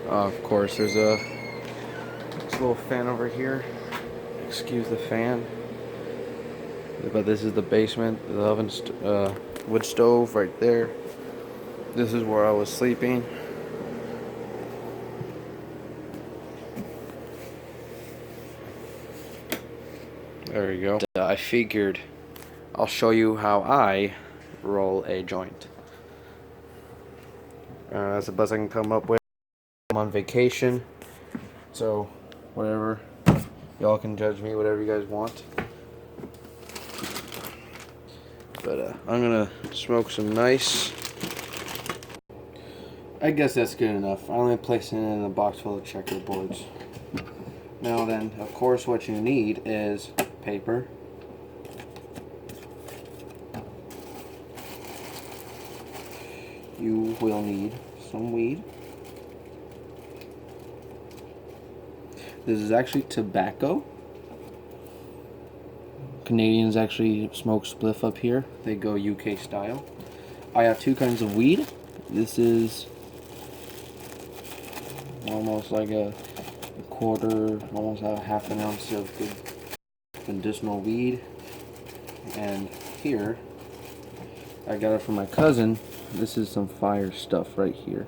Of course, there's a little fan over here. Excuse the fan. But this is the basement, the wood stove right there. This is where I was sleeping. There you go. I figured I'll show you how I roll a joint. That's the best I can come up with. I'm on vacation, so whatever. Y'all can judge me, whatever you guys want. But I'm gonna smoke some nice. I guess that's good enough. I only placed it in a box full of checkerboards. Now then, of course, what you need is paper. You will need some weed. This is actually tobacco. Canadians actually smoke spliff up here. They go UK style. I have two kinds of weed. This is almost like a quarter, almost a half an ounce of good medicinal weed. And here, I got it from my cousin. This is some fire stuff right here.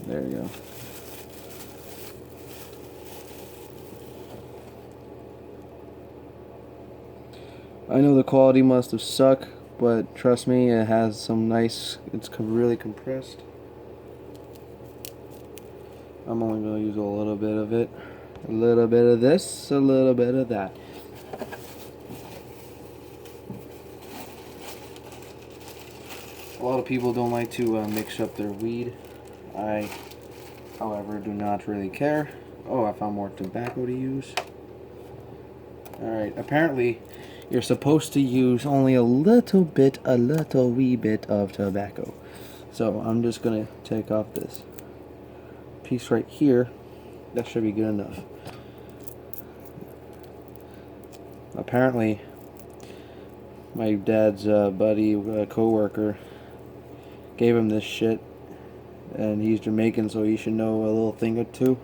There you go. I know the quality must have sucked, but trust me, it has some nice, it's really compressed. I'm only going to use a little bit of it. A little bit of this, a little bit of that. A lot of people don't like to mix up their weed. I, however, do not really care. Oh, I found more tobacco to use. Alright, apparently you're supposed to use only a little wee bit of tobacco. So I'm just going to take off this piece right here. That should be good enough. Apparently, my dad's buddy, co-worker, gave him this shit, and he's Jamaican, so he should know a little thing or two.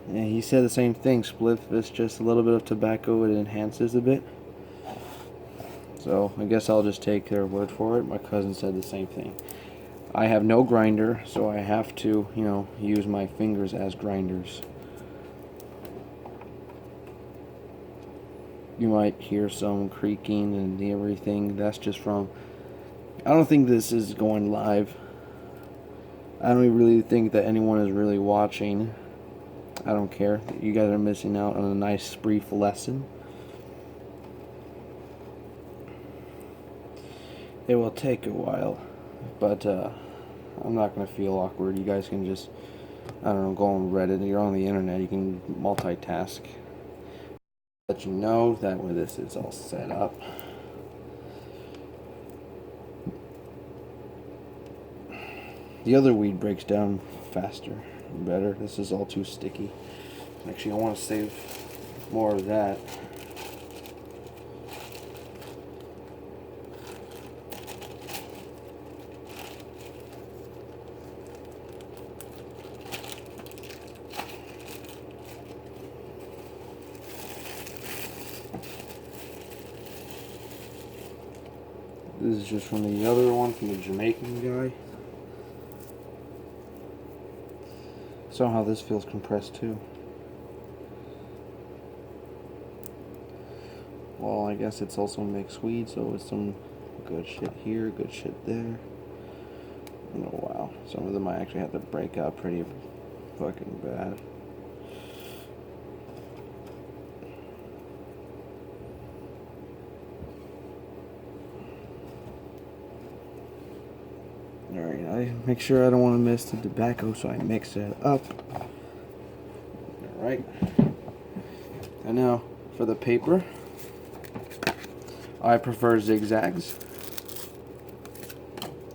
And he said the same thing. Spliff is just a little bit of tobacco. It enhances a bit. So I guess I'll just take their word for it. My cousin said the same thing. I have no grinder, so I have to, use my fingers as grinders. You might hear some creaking and everything. That's just from... I don't think this is going live. I don't really think that anyone is really watching. I don't care. You guys are missing out on a nice brief lesson. It will take a while, but I'm not going to feel awkward. You guys can just, I don't know, go on Reddit. You're on the internet. You can multitask. Let you know that way this is all set up. The other weed breaks down faster and better. This is all too sticky. Actually, I want to save more of that. This is just from the other one, from the Jamaican guy. Somehow this feels compressed too. Well, I guess it's also mixed weed, so it's some good shit here, good shit there. Oh wow, some of them I actually have to break up pretty fucking bad. Alright, I make sure I don't want to miss the tobacco, so I mix it up. Alright. And now, for the paper, I prefer zigzags.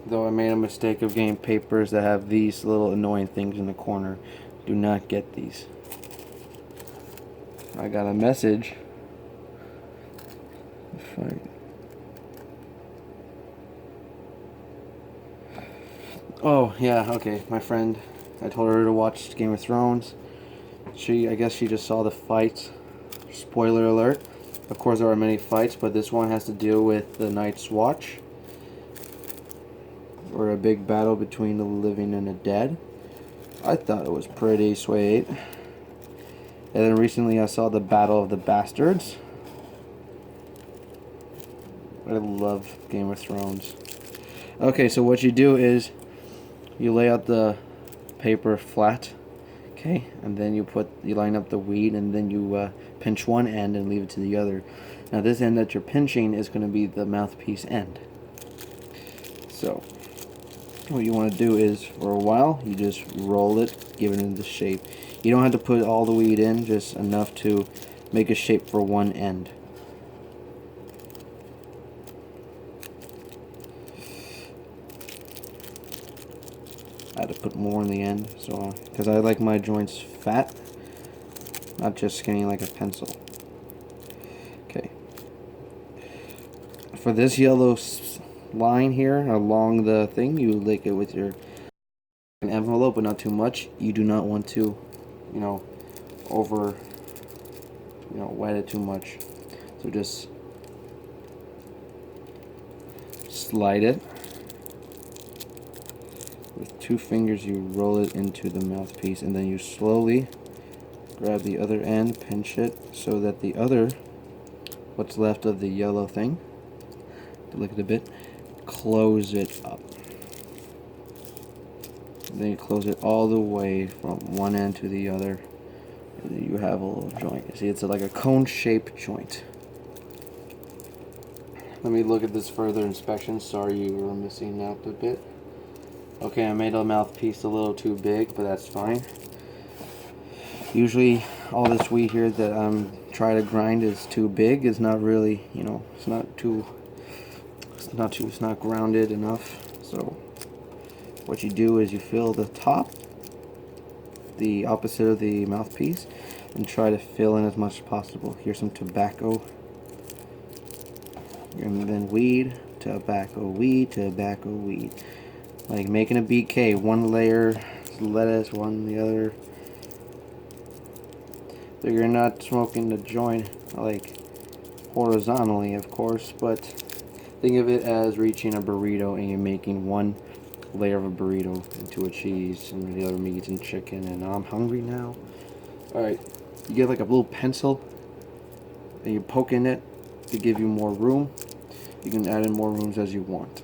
Though I made a mistake of getting papers that have these little annoying things in the corner. Do not get these. I got a message. Oh, yeah, okay. My friend, I told her to watch Game of Thrones. I guess she just saw the fights. Spoiler alert. Of course, there are many fights, but this one has to deal with the Night's Watch, or a big battle between the living and the dead. I thought it was pretty sweet. And then recently I saw the Battle of the Bastards. I love Game of Thrones. Okay, so what you do is you lay out the paper flat, okay, and then you line up the weed, and then you pinch one end and leave it to the other. Now this end that you're pinching is going to be the mouthpiece end. So what you want to do is, for a while, you just roll it, give it into shape. You don't have to put all the weed in, just enough to make a shape for one end. I had to put more in the end, so because I like my joints fat, not just skinny like a pencil. Okay. For this yellow line here along the thing, you lick it with your envelope, but not too much. You do not want to, over, wet it too much. So just slide it. With 2 fingers, you roll it into the mouthpiece, and then you slowly grab the other end, pinch it, so that the other, what's left of the yellow thing, look at a bit, close it up. And then you close it all the way from one end to the other, and then you have a little joint. You see, it's like a cone-shaped joint. Let me look at this further inspection. Sorry you were missing out a bit. Okay, I made a mouthpiece a little too big, but that's fine. Usually all this weed here that I'm trying to grind is too big. It's not really, it's not grounded enough. So what you do is you fill the top, the opposite of the mouthpiece, and try to fill in as much as possible. Here's some tobacco, and then weed, tobacco, weed. Like making a BK, one layer lettuce, one the other. So you're not smoking the joint like horizontally, of course, but think of it as reaching a burrito and you're making one layer of a burrito into a cheese and the other meats and chicken, and I'm hungry now. Alright, you get like a little pencil and you poke in it to give you more room. You can add in more rooms as you want.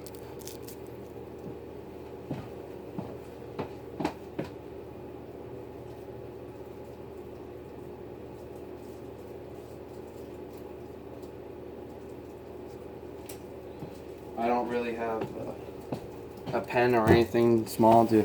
I don't really have a pen or anything small to